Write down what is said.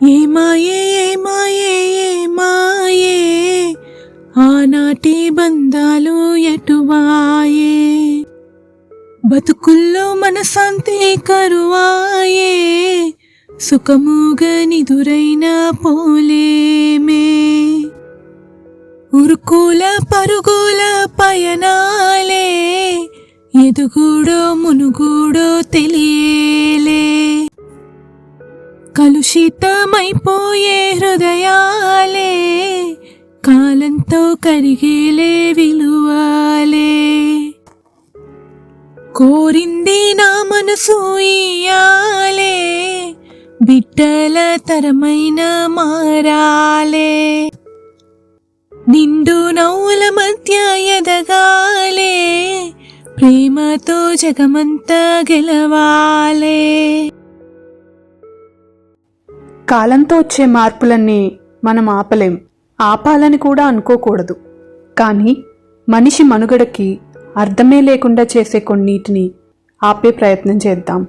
ఏ మాయే ఏ మాయే ఏ మాయే ఆనాటి బంధాలు ఎటువాయే బతుకుల్లో మనశాంతి కరువాయే సుఖముగా నిదురైన పోలేమే ఉరుకుల పరుగుల పయనాలే ఎదుగుడో మునుగుడో తెలియలే కలుషితమైపోయే హృదయాలే కాలంతో కరిగేలే విలువాలే కోరింది నా మనసు ఇయ్యాలే బిడ్డల తరమైన మారాలే నిండు నవ్వుల మధ్య ఎదగాలే ప్రేమతో జగమంతా గెలవాలే. కాలంతో వచ్చే మార్పులన్నీ మనం ఆపలేం, ఆపాలని కూడా అనుకోకూడదు. కానీ మనిషి మనుగడకి అర్థమే లేకుండా చేసే కొన్నిటిని ఆపే ప్రయత్నం చేద్దాం.